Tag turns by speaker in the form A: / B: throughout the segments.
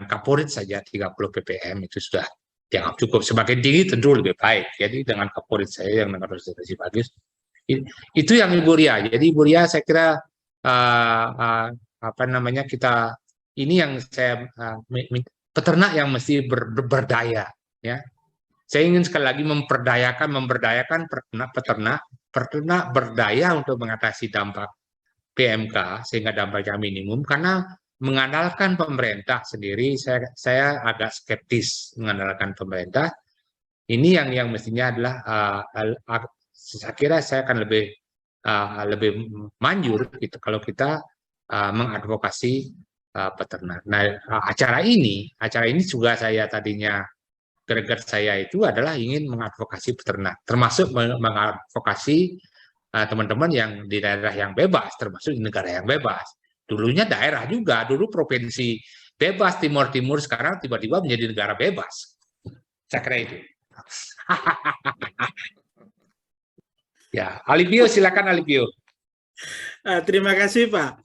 A: kaporit saja 30 ppm itu sudah dianggap cukup. Semakin tinggi tentu lebih baik. Jadi dengan kaporit saya yang dengan konsentrasi bagus, itu yang Ibu Ria. Jadi Ibu Ria saya kira apa namanya, kita ini yang saya peternak yang mesti berdaya, ya. Saya ingin sekali lagi memberdayakan peternak berdaya untuk mengatasi dampak PMK sehingga dampaknya minimum. Karena mengandalkan pemerintah sendiri, saya agak skeptis mengandalkan pemerintah. Ini yang mestinya adalah saya kira saya akan lebih manjur gitu kalau kita mengadvokasi peternak. Nah, acara ini juga saya tadinya greget saya itu adalah ingin mengadvokasi peternak, termasuk mengadvokasi teman-teman yang di daerah yang bebas, termasuk di negara yang bebas. Dulunya daerah juga, dulu provinsi bebas Timur Timur, sekarang tiba-tiba menjadi negara bebas. Saya kira itu. Ya, Alibio, silakan Alibio.
B: Terima kasih Pak.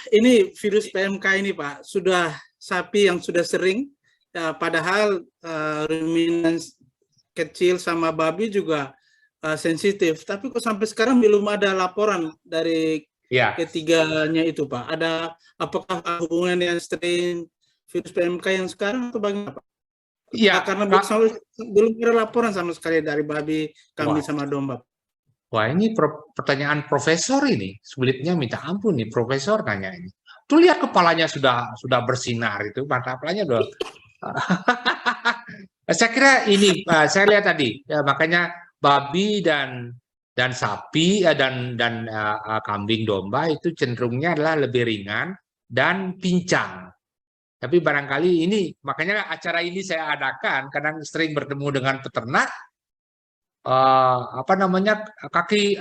B: Ini virus PMK ini Pak, sudah sapi yang sudah sering. Padahal ruminan kecil sama babi juga sensitif, tapi kok sampai sekarang belum ada laporan dari ketiganya itu Pak. Apakah hubungan dengan strain virus PMK yang sekarang atau bagaimana Pak?
A: Iya,
B: karena belum ada laporan sama sekali dari babi, kambing sama domba.
A: Wah, ini pertanyaan profesor ini, sulitnya minta ampun nih profesor nanya ini. Tuh lihat kepalanya sudah bersinar itu, mata kepalanya udah. Saya kira ini, saya lihat tadi, ya, makanya babi dan sapi dan kambing domba itu cenderungnya adalah lebih ringan dan pincang. Tapi barangkali ini, makanya acara ini saya adakan karena sering bertemu dengan peternak. Apa namanya, kaki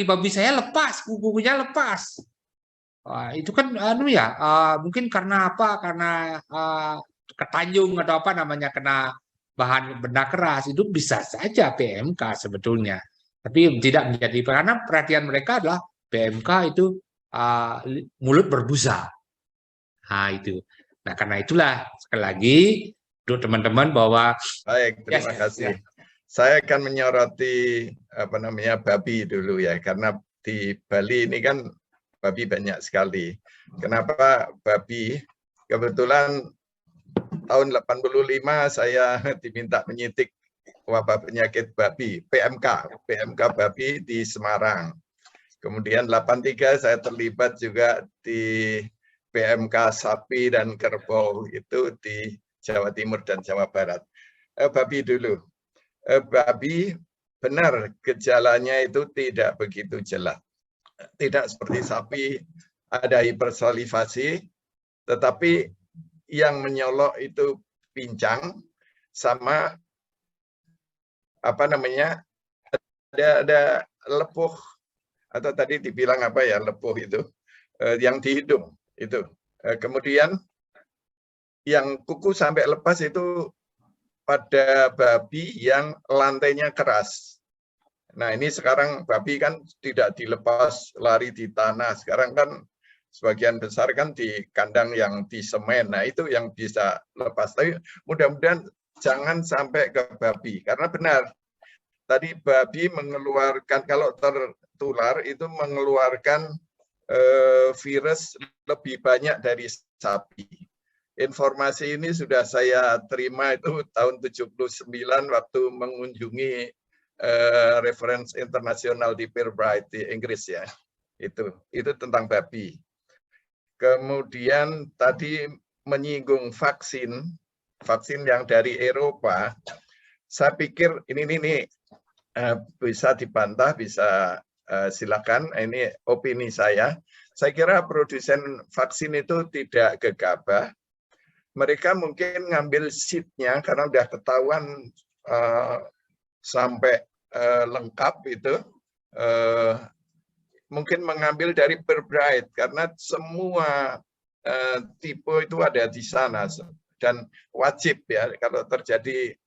A: babi saya lepas, kukunya lepas. Itu kan mungkin karena apa? Karena ketanjung atau apa namanya, kena bahan benda keras. Itu bisa saja PMK sebetulnya. Tapi tidak menjadi, karena perhatian mereka adalah PMK itu mulut berbusa. Nah itu. Nah karena itulah sekali lagi untuk teman-teman bahwa
C: baik, terima kasih. Saya akan menyoroti babi dulu ya, karena di Bali ini kan babi banyak sekali. Kenapa babi? Kebetulan tahun 85 saya diminta menyidik wabah penyakit babi, PMK babi di Semarang. Kemudian 83 saya terlibat juga di PMK sapi dan kerbau itu di Jawa Timur dan Jawa Barat. Babi dulu. Babi benar gejalanya itu tidak begitu jelas. Tidak seperti sapi ada hipersalivasi, tetapi yang menyolok itu pincang sama ada lepuh, atau tadi dibilang lepuh itu yang di hidung itu. Kemudian yang kuku sampai lepas itu pada babi yang lantainya keras. Nah ini sekarang babi kan tidak dilepas lari di tanah. Sekarang kan sebagian besar kan di kandang yang di semen. Nah itu yang bisa lepas. Tapi mudah-mudahan jangan sampai ke babi. Karena benar, tadi babi mengeluarkan, kalau tertular itu mengeluarkan virus lebih banyak dari sapi. Informasi ini sudah saya terima itu tahun 79 waktu mengunjungi reference internasional di Pirbright di Inggris ya. Itu tentang babi. Kemudian tadi menyinggung vaksin yang dari Eropa. Saya pikir ini bisa dibantah, bisa silakan. Ini opini saya. Saya kira produsen vaksin itu tidak gegabah. Mereka mungkin ngambil seatnya karena udah ketahuan sampai lengkap itu, mungkin mengambil dari Pirbright karena semua tipe itu ada di sana dan wajib ya kalau terjadi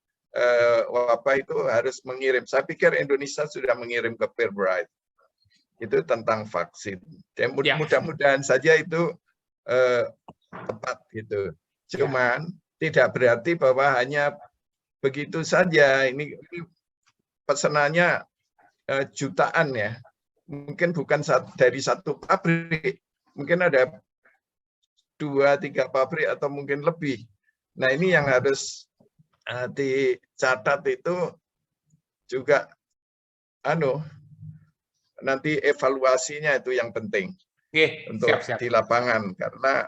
C: wabah itu harus mengirim. Saya pikir Indonesia sudah mengirim ke Pirbright. Itu tentang vaksin. Dan mudah-mudahan saja itu tepat gitu. Cuman tidak berarti bahwa hanya begitu saja. Ini pesanannya jutaan ya. Mungkin bukan dari satu pabrik, mungkin ada 2-3 pabrik atau mungkin lebih. Nah, ini yang harus dicatat itu juga nanti evaluasinya itu yang penting untuk
A: siap.
C: di lapangan, karena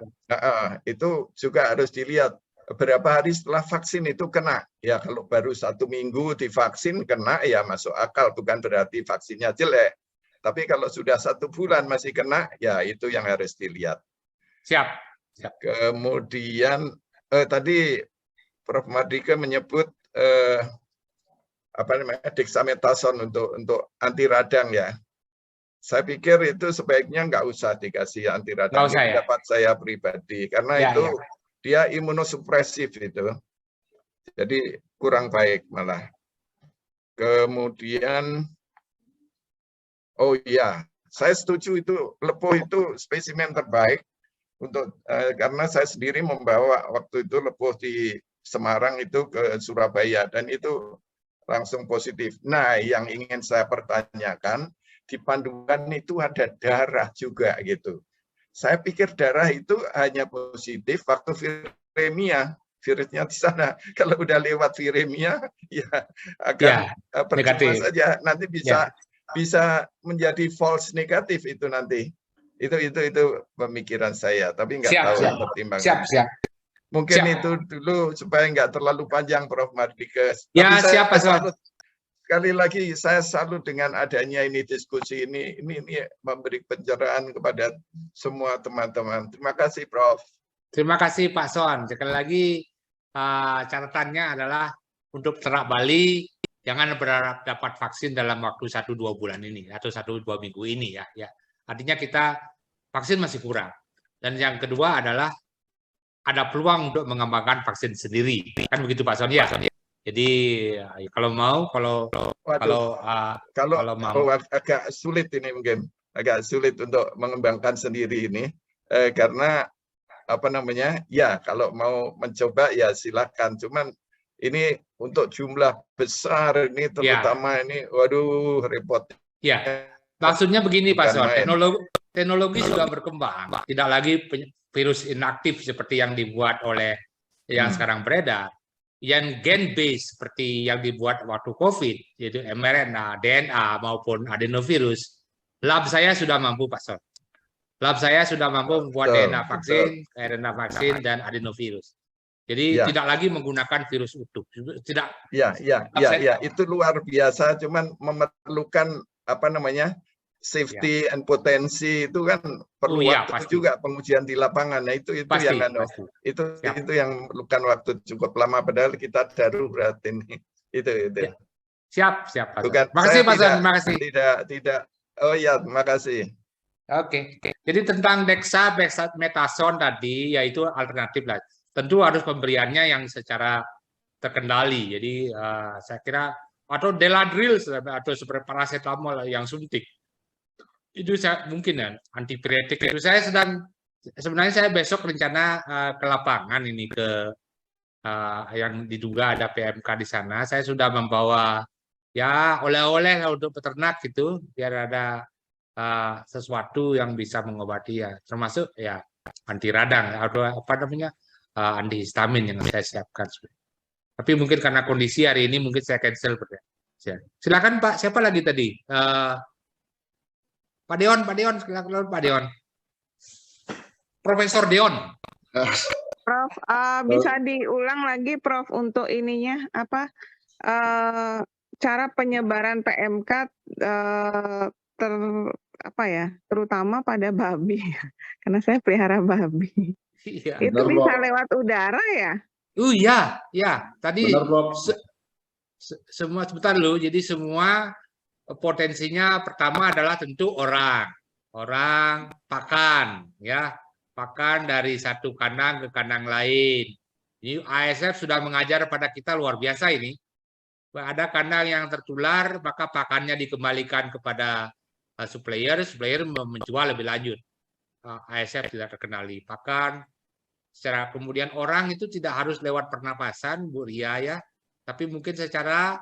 C: itu juga harus dilihat beberapa hari setelah vaksin itu kena. Ya kalau baru 1 minggu divaksin kena ya masuk akal, bukan berarti vaksinnya jelek. Tapi kalau sudah 1 bulan masih kena, ya itu yang harus dilihat.
A: Siap.
C: Kemudian tadi Prof. Mardika menyebut dexamethasone untuk anti radang ya. Saya pikir itu sebaiknya nggak usah dikasih anti radang. Ini pendapat saya pribadi, karena itu dia imunosupresif itu. Jadi kurang baik malah. Kemudian, oh iya, saya setuju itu lepuh itu spesimen terbaik untuk karena saya sendiri membawa waktu itu lepuh di Semarang itu ke Surabaya dan itu langsung positif. Nah, yang ingin saya pertanyakan, di panduan itu ada darah juga gitu. Saya pikir darah itu hanya positif waktu viremia, virusnya di sana. Kalau udah lewat viremia, ya akan percuma saja. Nanti bisa menjadi false negatif itu nanti. Itu pemikiran saya. Tapi nggak tahu pertimbangan. Mungkin itu dulu supaya nggak terlalu panjang, Prof. Mardika.
A: Ya, siap, Pak.
C: Sekali lagi saya salut dengan adanya ini diskusi ini memberi pencerahan kepada semua teman-teman. Terima kasih, Prof.
A: Terima kasih, Pak Son. Sekali lagi catatannya adalah untuk ternak Bali jangan berharap dapat vaksin dalam waktu 1-2 bulan ini atau 1-2 minggu ini ya. Artinya kita vaksin masih kurang. Dan yang kedua adalah ada peluang untuk mengembangkan vaksin sendiri. Kan begitu, Pak Son ya? Jadi kalau mau
C: agak sulit ini mungkin agak sulit untuk mengembangkan sendiri ini karena kalau mau mencoba ya silakan, cuman ini untuk jumlah besar ini terutama ini waduh repot.
A: Ya, maksudnya begini Pak Son, teknologi sudah berkembang, tidak lagi virus inaktif seperti yang dibuat oleh yang sekarang beredar. Yang gen base seperti yang dibuat waktu COVID, yaitu mRNA, DNA maupun adenovirus, lab saya sudah mampu, Pak Son. Lab saya sudah mampu membuat DNA vaksin, RNA vaksin, dan adenovirus. Jadi tidak lagi menggunakan virus utuh. Tidak.
C: Ya, itu luar biasa. Cuman memerlukan safety and potensi itu kan perlu waktu juga pengujian di lapangan. Nah itu yang memerlukan waktu cukup lama, padahal kita darurat ini. Itu.
A: Siap, Pak.
C: Bukan,
A: terima kasih, Pak Son. Terima kasih.
C: Tidak. Oh ya, terima kasih.
A: Oke. Jadi tentang dexamethasone tadi, yaitu alternatif lah. Tentu harus pemberiannya yang secara terkendali. Jadi saya kira atau Deladril atau seperti paracetamol yang suntik. Itu mungkin ya antipiretik itu sebenarnya saya besok rencana ke lapangan ini ke yang diduga ada PMK di sana. Saya sudah membawa ya oleh-oleh untuk peternak gitu biar ada sesuatu yang bisa mengobati ya, termasuk ya anti radang atau antihistamin yang saya siapkan. Tapi mungkin karena kondisi hari ini mungkin saya cancel. Silakan Pak, siapa lagi tadi? Pak Deon, silakan Pak Deon. Profesor Deon.
D: Prof, bisa diulang lagi Prof untuk ininya cara penyebaran PMK terutama pada babi, karena saya pelihara babi. Iya, itu bisa lewat udara ya?
A: Ya. Tadi semua sebentar loh. Jadi semua potensinya pertama adalah tentu orang pakan ya, pakan dari satu kandang ke kandang lain. Ini ASF sudah mengajar pada kita luar biasa ini. Ada kandang yang tertular, maka pakannya dikembalikan kepada supplier menjual lebih lanjut. ASF tidak terkenali pakan, Secara kemudian orang itu tidak harus lewat pernapasan, Bu Ria ya, tapi mungkin secara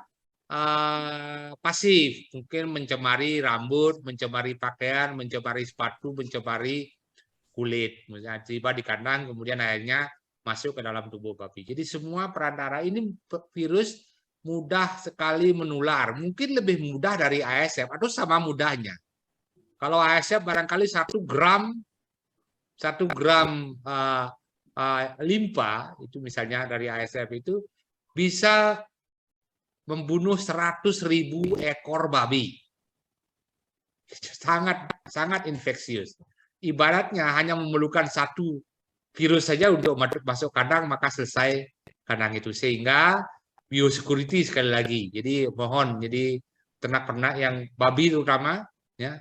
A: pasif, mungkin mencemari rambut, mencemari pakaian, mencemari sepatu, mencemari kulit, misalnya tiba di kandang, kemudian akhirnya masuk ke dalam tubuh babi. Jadi semua perantara ini virus mudah sekali menular, mungkin lebih mudah dari ASF atau sama mudahnya. Kalau ASF barangkali 1 gram limpa itu misalnya dari ASF itu bisa membunuh 100.000 ekor babi. Sangat infeksius. Ibaratnya hanya memerlukan 1 virus saja untuk masuk kandang, maka selesai kandang itu. Sehingga biosecurity sekali lagi. Jadi mohon, jadi ternak-ternak yang babi terutama, ya,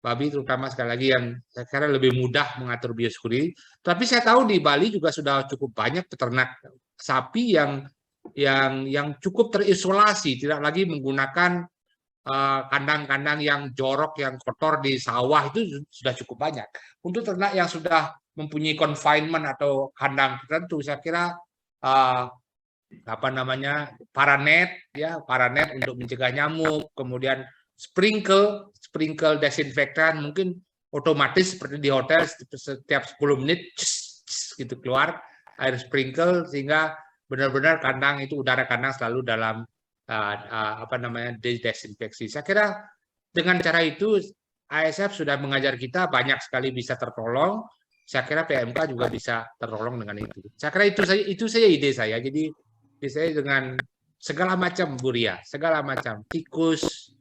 A: babi terutama sekali lagi yang saya kira lebih mudah mengatur biosecurity. Tapi saya tahu di Bali juga sudah cukup banyak peternak sapi yang cukup terisolasi, tidak lagi menggunakan kandang-kandang yang jorok, yang kotor di sawah, itu sudah cukup banyak. Untuk ternak yang sudah mempunyai confinement atau kandang tertentu, saya kira paranet untuk mencegah nyamuk, kemudian sprinkle desinfektan, mungkin otomatis seperti di hotel setiap 10 menit gitu keluar air sprinkle, sehingga benar-benar kandang itu, udara kandang selalu dalam desinfeksi. Saya kira dengan cara itu ASF sudah mengajar kita banyak sekali bisa tertolong. Saya kira PMK juga bisa tertolong dengan itu. Saya kira itu saja ide saya. Jadi saya dengan segala macam, Bu Ria, segala macam tikus,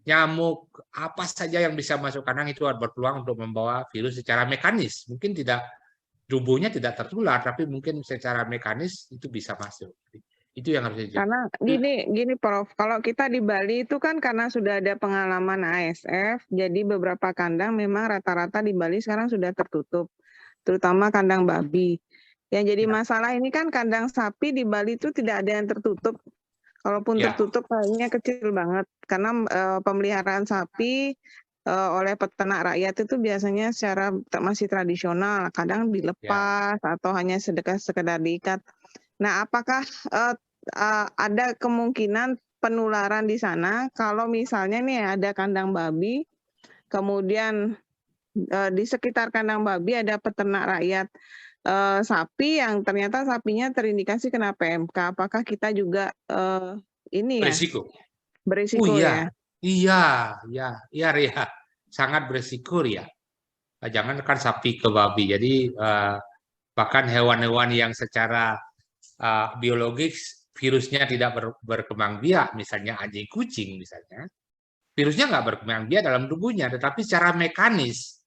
A: nyamuk, apa saja yang bisa masuk kandang itu berpeluang untuk membawa virus secara mekanis. Mungkin tidak, tubuhnya tidak tertular, tapi mungkin secara mekanis itu bisa masuk. Itu yang harus dijaga.
D: Karena gini Prof, kalau kita di Bali itu kan karena sudah ada pengalaman ASF, jadi beberapa kandang memang rata-rata di Bali sekarang sudah tertutup, terutama kandang babi. Yang jadi masalah ini kan kandang sapi di Bali itu tidak ada yang tertutup. Kalaupun tertutup kayaknya kecil banget, karena pemeliharaan sapi oleh peternak rakyat itu biasanya secara masih tradisional, kadang dilepas atau hanya sekedar diikat. Nah, apakah ada kemungkinan penularan di sana kalau misalnya nih ada kandang babi, kemudian di sekitar kandang babi ada peternak rakyat sapi yang ternyata sapinya terindikasi kena PMK, apakah kita juga berisiko ya?
A: Iya, Ria. Sangat berisiko ya. Jangankan sapi ke babi, jadi bahkan hewan-hewan yang secara biologis virusnya tidak berkembang biak, misalnya anjing kucing misalnya, virusnya nggak berkembang biak dalam tubuhnya, tetapi secara mekanis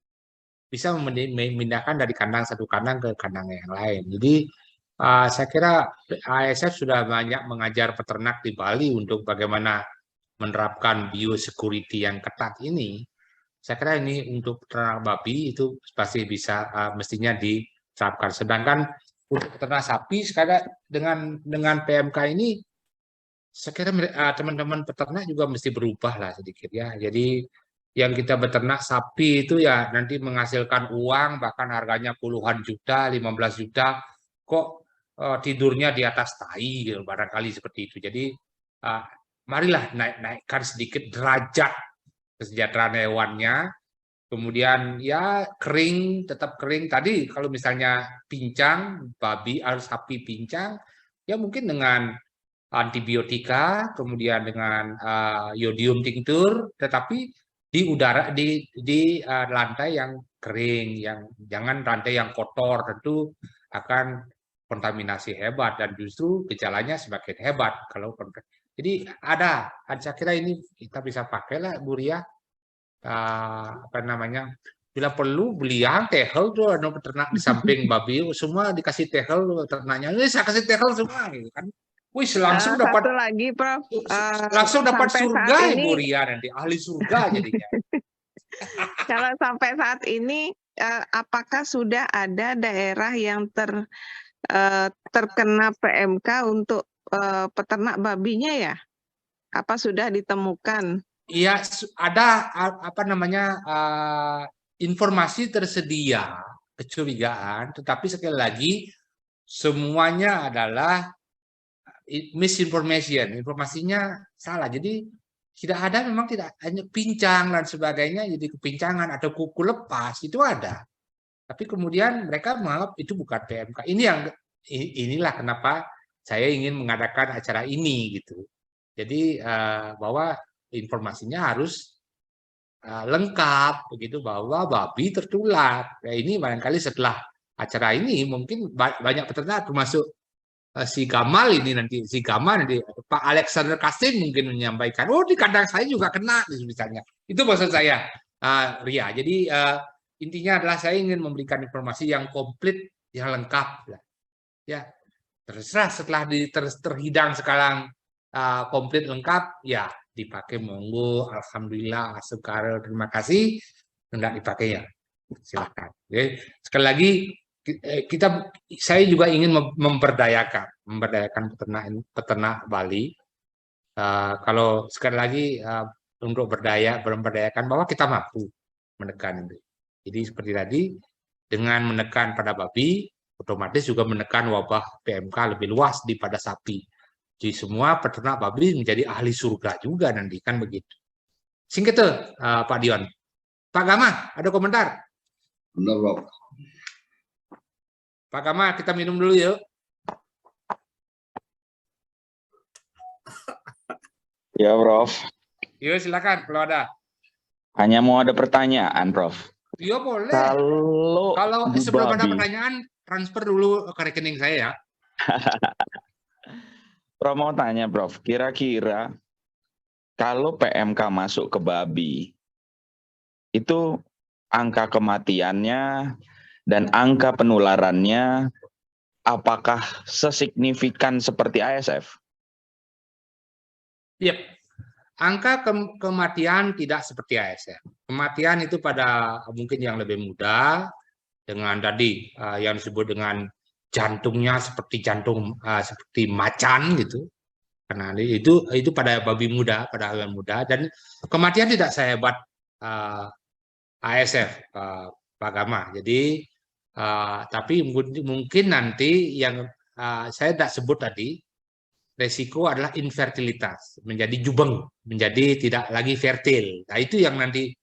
A: bisa memindahkan dari kandang satu kandang ke kandang yang lain. Jadi saya kira ASF sudah banyak mengajar peternak di Bali untuk bagaimana menerapkan biosecurity yang ketat ini. Saya kira ini untuk peternak babi itu pasti bisa mestinya diterapkan. Sedangkan untuk peternak sapi sekarang dengan PMK ini, saya kira teman-teman peternak juga mesti berubah lah sedikit ya. Jadi yang kita beternak sapi itu ya nanti menghasilkan uang bahkan harganya puluhan juta, 15 juta, kok tidurnya di atas tai gitu, barangkali seperti itu. Jadi marilah naikkan sedikit derajat kesejahteraan hewannya. Kemudian ya kering, tetap kering. Tadi kalau misalnya pincang, babi atau sapi pincang, ya mungkin dengan antibiotika, kemudian dengan iodium tinctur, tetapi di udara, di lantai yang kering, jangan lantai yang kotor, tentu akan kontaminasi hebat dan justru gejalanya semakin hebat. Jadi saya kira ini kita bisa pakai lah, Bu Ria. Bila perlu beli yang tehel tuh peternak di samping babi semua dikasih tehel ternaknya, saya kasih tehel semua gitu kan. Wih, langsung dapat
D: lagi Prof,
A: langsung dapat surga Ibu Ria, nanti ahli surga jadinya.
D: Kalau sampai saat ini apakah sudah ada daerah yang terkena PMK untuk peternak babinya ya? Apa sudah ditemukan?
A: Iya, ada informasi tersedia, kecurigaan, tetapi sekali lagi semuanya adalah misinformation, informasinya salah. Jadi tidak ada, memang tidak hanya pincang dan sebagainya, jadi kepincangan atau kuku lepas itu ada. Tapi kemudian mereka menganggap itu bukan PMK. Inilah kenapa saya ingin mengadakan acara ini gitu. Jadi bahwa informasinya harus lengkap begitu, bahwa babi tertular. Nah, ini barangkali setelah acara ini mungkin banyak peternak termasuk si Gamal ini nanti, Pak Alexander Kasim mungkin menyampaikan, oh di kandang saya juga kena misalnya. Itu maksud saya, Ria. Jadi intinya adalah saya ingin memberikan informasi yang komplit, yang lengkap. Ya, terserah setelah terhidang sekarang komplit lengkap, ya dipakai monggo, alhamdulillah, sekarang terima kasih. Enggak dipakai ya silakan. Oke. Sekali lagi saya juga ingin memberdayakan peternak Bali. Kalau sekali lagi untuk memberdayakan bahwa kita mampu menekan itu. Jadi seperti tadi, dengan menekan pada babi, otomatis juga menekan wabah PMK lebih luas daripada sapi. Jadi semua peternak babi menjadi ahli surga juga nanti, kan begitu. Singkat tuh, Pak Dion. Pak Gama, ada komentar?
E: Benar, Prof.
A: Pak Gama, kita minum dulu yuk.
F: Ya, Prof.
A: Yuk, silakan kalau ada.
F: Hanya mau ada pertanyaan, Prof.
A: Iya, boleh. Kalau
F: di
A: sebelum ada
F: babi,
A: pertanyaan, transfer dulu ke rekening saya ya.
F: Prof mau tanya, Prof. Kira-kira kalau PMK masuk ke babi, itu angka kematiannya dan angka penularannya apakah sesignifikan seperti ASF?
A: Iya. Angka kematian tidak seperti ASF. Kematian itu pada mungkin yang lebih muda, dengan tadi yang disebut dengan jantungnya seperti seperti macan gitu. Karena itu pada babi muda, pada hewan muda, dan kematian tidak sehebat ASF, Pak Gama. Jadi tapi mungkin nanti yang saya tidak sebut tadi, resiko adalah infertilitas, menjadi jubeng, menjadi tidak lagi fertil. Nah itu yang nanti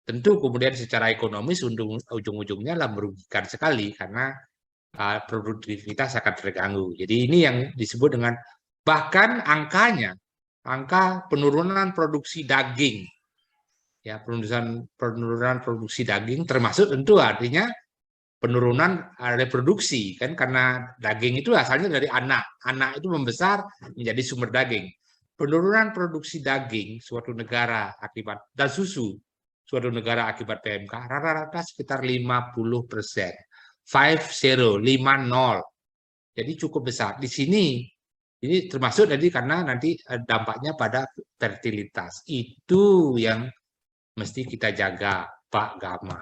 A: tentu kemudian secara ekonomis ujung-ujungnya lah merugikan sekali karena produktivitas akan terganggu. Jadi ini yang disebut dengan, bahkan angka penurunan produksi daging, ya penurunan produksi daging termasuk tentu artinya penurunan reproduksi, kan, karena daging itu asalnya dari anak itu membesar menjadi sumber daging. Penurunan produksi daging suatu negara dan susu suatu negara akibat PMK rata-rata sekitar 50%. 50. Jadi cukup besar. Di sini ini termasuk tadi karena nanti dampaknya pada fertilitas. Itu yang mesti kita jaga, Pak Gama.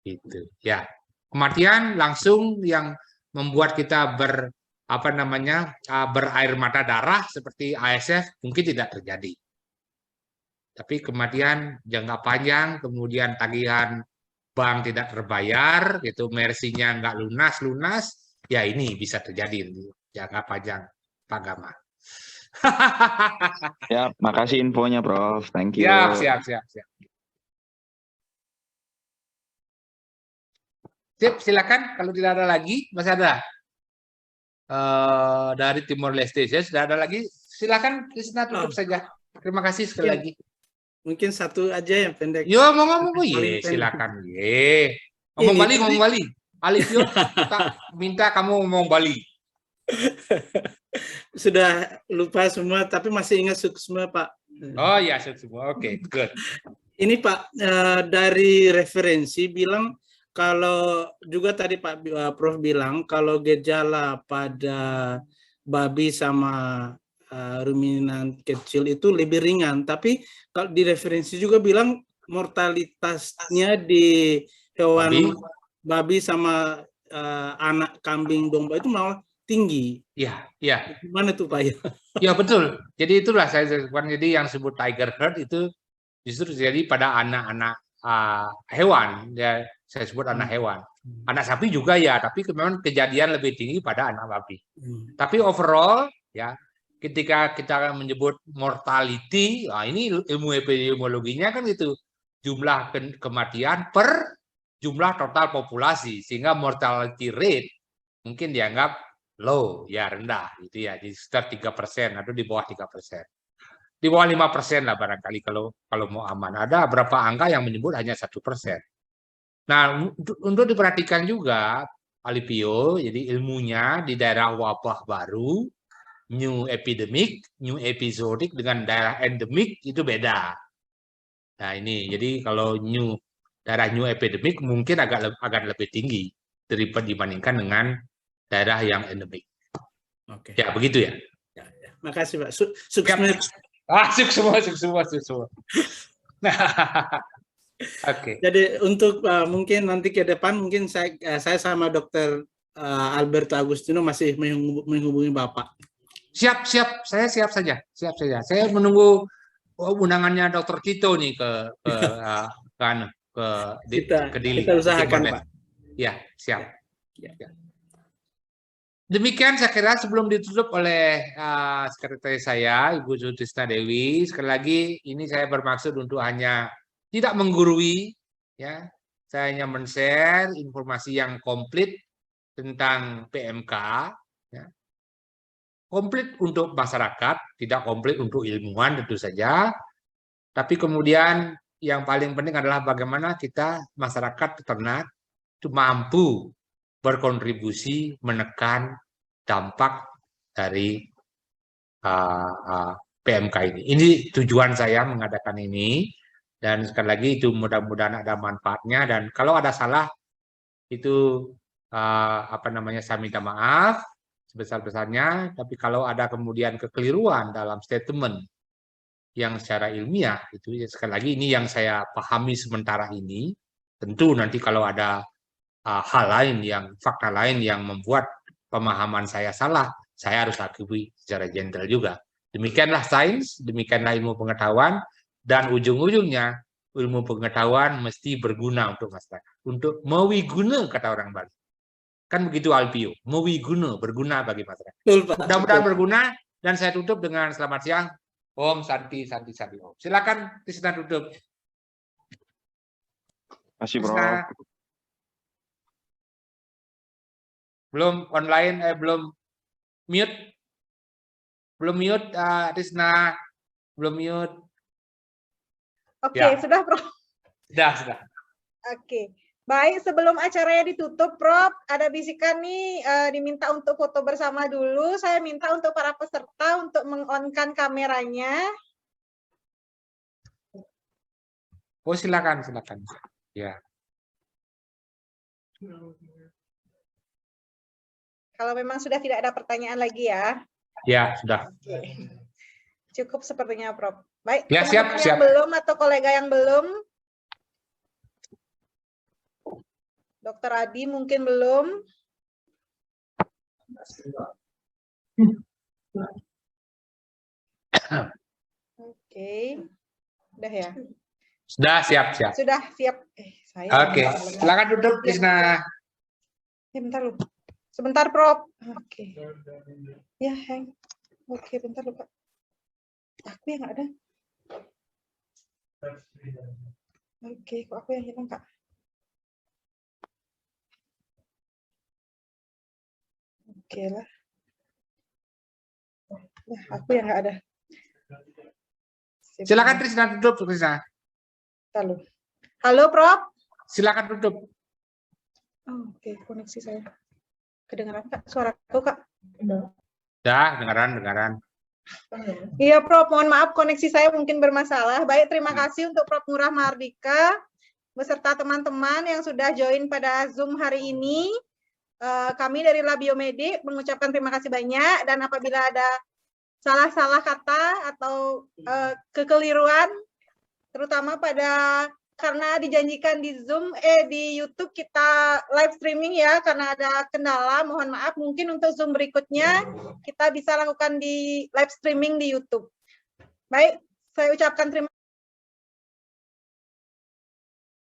A: Gitu. Ya. Kematian langsung yang membuat kita berair mata darah seperti ASF mungkin tidak terjadi. Tapi kematian jangka panjang, kemudian tagihan bank tidak terbayar, gitu, mersinya nggak lunas, ya ini bisa terjadi jangka panjang, Pak Gama.
F: Ya, makasih infonya, Prof. Thank you.
A: Siap. Sip, silakan. Kalau tidak ada lagi, masih ada dari Timor Leste. Ya, sudah ada lagi. Silakan, Krisna, tutup saja. Terima kasih sekali lagi.
B: Mungkin satu aja yang pendek.
A: Yo, ngomong, silakan. Ngomong Bali. Alif, yo, minta kamu ngomong Bali.
B: Sudah lupa semua, tapi masih ingat semua, Pak.
A: Oh ya, semua. Oke, good.
B: Ini Pak, dari referensi bilang, kalau juga tadi Pak Prof bilang, kalau gejala pada babi sama ruminan kecil itu lebih ringan, tapi kalau di referensi juga bilang mortalitasnya di hewan babi sama anak kambing domba itu malah tinggi.
A: Iya.
B: Gimana tuh Pak ya?
A: Ya betul. Jadi itulah saya sebutkan, jadi yang disebut tiger herd itu justru terjadi pada anak-anak hewan, ya saya sebut anak hewan. Anak sapi juga ya, tapi memang kejadian lebih tinggi pada anak babi.
B: Hmm.
A: Tapi overall ya, ketika kita menyebut mortality, nah ini ilmu epidemiologinya kan gitu, jumlah kematian per jumlah total populasi, sehingga mortality rate mungkin dianggap low, ya rendah gitu ya, di sekitar 3% atau di bawah 3%. Di bawah 5% lah barangkali kalau mau aman. Ada beberapa angka yang menyebut hanya 1%. Nah, untuk diperhatikan juga, Alipio, jadi ilmunya di daerah wabah baru, new epidemic, new episodic dengan daerah endemik itu beda. Nah ini, jadi kalau daerah new epidemic mungkin agak lebih tinggi dibandingkan dengan daerah yang endemik.
B: Oke.
A: Ya begitu ya.
B: Makasih Pak. Sukses.
A: Sukses semua. Nah, oke.
B: Jadi untuk mungkin nanti ke depan mungkin saya sama Dr. Alberto Agustino masih menghubungi Bapak.
A: Siap, saya siap saja. Saya menunggu undangannya Dr. Tito nih ke Dili.
B: Kita usahakan Pak.
A: Ya, siap. Ya. Demikian saya kira sebelum ditutup oleh sekretaris saya, Ibu Sutisna Dewi. Sekali lagi ini saya bermaksud untuk hanya tidak menggurui, ya. Saya hanya men-share informasi yang komplit tentang PMK, ya. Komplit untuk masyarakat, tidak komplit untuk ilmuwan tentu saja. Tapi kemudian yang paling penting adalah bagaimana kita masyarakat peternak itu mampu berkontribusi menekan dampak dari PMK ini. Ini tujuan saya mengadakan ini. Dan sekali lagi itu mudah-mudahan ada manfaatnya, dan kalau ada salah itu saya minta maaf sebesar-besarnya, tapi kalau ada kemudian kekeliruan dalam statement yang secara ilmiah itu ya, sekali lagi ini yang saya pahami sementara ini, tentu nanti kalau ada hal lain fakta lain yang membuat pemahaman saya salah, saya harus akui secara gentle juga. Demikianlah sains, demikianlah ilmu pengetahuan. Dan ujung-ujungnya ilmu pengetahuan mesti berguna untuk masyarakat. Untuk mewiguna kata orang Bali. Kan begitu Alpio, mewiguna, berguna bagi masyarakat. Mudah-mudahan berguna, dan saya tutup dengan selamat siang. Om Santi Santi Santi Om. Silakan Tisna tutup.
F: Masih Bro.
A: Belum online, belum mute. Belum mute, Tisna. Belum mute.
E: Oke,
A: Ya.
E: Sudah, Prof.
A: Sudah.
E: Oke. Baik, sebelum acaranya ditutup, Prof, ada bisikan nih diminta untuk foto bersama dulu. Saya minta untuk para peserta untuk meng-on-kan kameranya.
A: Oh, silakan. Ya.
E: Kalau memang sudah tidak ada pertanyaan lagi ya.
A: Ya, sudah.
E: Oke. Cukup sepertinya, Prof. Baik,
A: Ya,
E: teman-teman
A: siap.
E: yang belum atau kolega yang belum. Dokter Adi mungkin belum. Oke. Udah ya?
A: Sudah, siap.
E: Sudah siap. Saya.
A: Oke, silakan duduk, Tisna.
E: Bentar lu. Sebentar, Prof. Oke. Ya, Heng. Oke, bentar lu, Pak. Aku yang nggak ada. Oke, kok aku yang hilang, Kak? Oke lah. Nah, aku yang nggak ada.
A: Silakan Tisna tutup, Tisna.
E: Halo. Halo, Prof.
A: Silakan tutup.
E: Oh, oke, koneksi saya. Kedengaran, Kak? Suaraku, Kak?
A: Ya, dengaran.
E: Iya, Prof. Mohon maaf, koneksi saya mungkin bermasalah. Baik, terima kasih untuk Prof. Ngurah Mahardika beserta teman-teman yang sudah join pada Zoom hari ini. Kami dari Labiomedik mengucapkan terima kasih banyak, dan apabila ada salah-salah kata atau kekeliruan, terutama karena dijanjikan di Zoom, di YouTube kita live streaming ya, karena ada kendala, mohon maaf. Mungkin untuk Zoom berikutnya kita bisa lakukan di live streaming di YouTube. Baik, saya ucapkan terima kasih.